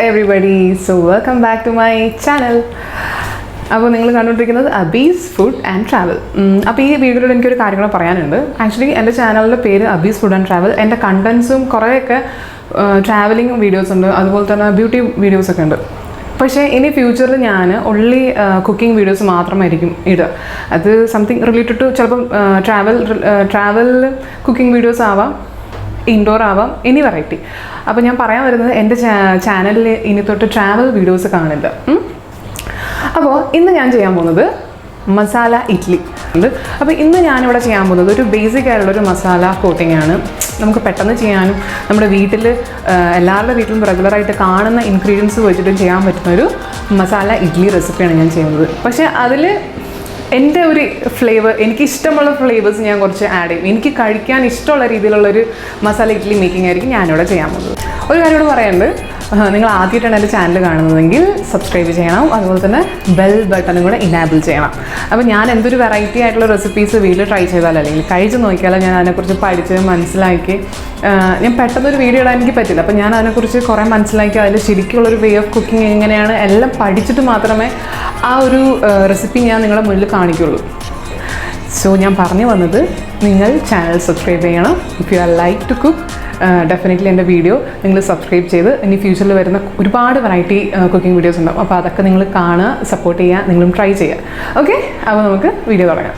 everybody, so welcome back to my channel. അപ്പോൾ നിങ്ങൾ കണ്ടുകൊണ്ടിരിക്കുന്നത് അബീസ് ഫുഡ് ആൻഡ് ട്രാവൽ. അപ്പോൾ ഈ വീഡിയോയിൽ എനിക്കൊരു കാര്യങ്ങൾ പറയാനുണ്ട്. ആക്ച്വലി എൻ്റെ ചാനലിൻ്റെ പേര് അബീസ് ഫുഡ് ആൻഡ് ട്രാവൽ. എൻ്റെ കണ്ടൻസും കുറേയൊക്കെ ട്രാവലിംഗ് വീഡിയോസ് ഉണ്ട്, അതുപോലെ തന്നെ ബ്യൂട്ടി വീഡിയോസൊക്കെ ഉണ്ട്. പക്ഷേ ഇനി ഫ്യൂച്ചറിൽ ഞാൻ ഓൺലി കുക്കിംഗ് വീഡിയോസ് മാത്രമായിരിക്കും ഇടുക. അത് സംതിങ് റിലേറ്റഡ് ടു ചിലപ്പം ട്രാവൽ കുക്കിംഗ് വീഡിയോസ് ആവാം, ഇൻഡോർ ആവാം, എനി വെറൈറ്റി. അപ്പോൾ ഞാൻ പറയാൻ വരുന്നത് എൻ്റെ ചാനലിൽ ഇനി തൊട്ട് ട്രാവൽ വീഡിയോസ് കാണില്ല. അപ്പോൾ ഇന്ന് ഞാൻ ചെയ്യാൻ പോകുന്നത് മസാല ഇഡ്ഡലി ഉണ്ട്. അപ്പോൾ ഇന്ന് ഞാനിവിടെ ചെയ്യാൻ പോകുന്നത് ഒരു ബേസിക് ആയിട്ടുള്ളൊരു മസാല കോട്ടിംഗ് ആണ്. നമുക്ക് പെട്ടെന്ന് ചെയ്യാനും നമ്മുടെ വീട്ടിൽ എല്ലാവരുടെ വീട്ടിലും റെഗുലറായിട്ട് കാണുന്ന ഇൻഗ്രീഡിയൻസ് വെച്ചിട്ടും ചെയ്യാൻ പറ്റുന്ന ഒരു മസാല ഇഡ്ഡലി റെസിപ്പിയാണ് ഞാൻ ചെയ്യുന്നത്. പക്ഷേ അതിൽ എൻ്റെ ഒരു ഫ്ലേവർ, എനിക്കിഷ്ടമുള്ള ഫ്ലേവേഴ്സ് ഞാൻ കുറച്ച് ആഡ് ചെയ്യും. എനിക്ക് കഴിക്കാൻ ഇഷ്ടമുള്ള രീതിയിലുള്ളൊരു മസാല ഇഡ്ഡലി മേക്കിംഗ് ആയിരിക്കും ഞാനിവിടെ ചെയ്യാൻ പോകുന്നത്. ഒരു കാര്യം കൂടെ പറയാനുണ്ട്, നിങ്ങൾ ആദ്യമായിട്ടാണ് എൻ്റെ ചാനൽ കാണുന്നതെങ്കിൽ സബ്സ്ക്രൈബ് ചെയ്യണം, അതുപോലെ തന്നെ ബെൽ ബട്ടണും കൂടെ ഇനാബിൾ ചെയ്യണം. അപ്പോൾ ഞാൻ എന്തൊരു വെറൈറ്റി ആയിട്ടുള്ള റെസിപ്പീസ് വീട്ടിൽ ട്രൈ ചെയ്താലോ അല്ലെങ്കിൽ കഴിച്ച് നോക്കിയാലോ ഞാൻ അതിനെക്കുറിച്ച് പഠിച്ച് മനസ്സിലാക്കി, ഞാൻ പെട്ടെന്നൊരു വീഡിയോ ഇടാൻ എനിക്ക് പറ്റില്ല. അപ്പോൾ ഞാൻ അതിനെക്കുറിച്ച് കുറേ മനസ്സിലാക്കി അതിൽ ശരിക്കുള്ളൊരു വേ ഓഫ് കുക്കിംഗ് എങ്ങനെയാണ് എല്ലാം പഠിച്ചിട്ട് മാത്രമേ ആ ഒരു റെസിപ്പി ഞാൻ നിങ്ങളുടെ മുന്നിൽ കാണിക്കുള്ളൂ. സോ ഞാൻ പറഞ്ഞു വന്നത്, നിങ്ങൾ ചാനൽ സബ്സ്ക്രൈബ് ചെയ്യണം. If you are like to cook, definitely എൻ്റെ വീഡിയോ നിങ്ങൾ സബ്സ്ക്രൈബ് ചെയ്ത് ഇനി ഫ്യൂച്ചറിൽ വരുന്ന ഒരുപാട് വെറൈറ്റി കുക്കിംഗ് വീഡിയോസ് ഉണ്ടാവും. അപ്പോൾ അതൊക്കെ നിങ്ങൾ കാണുക, സപ്പോർട്ട് ചെയ്യുക, നിങ്ങളും ട്രൈ ചെയ്യുക. ഓക്കെ, അപ്പോൾ നമുക്ക് വീഡിയോ തുടങ്ങാം.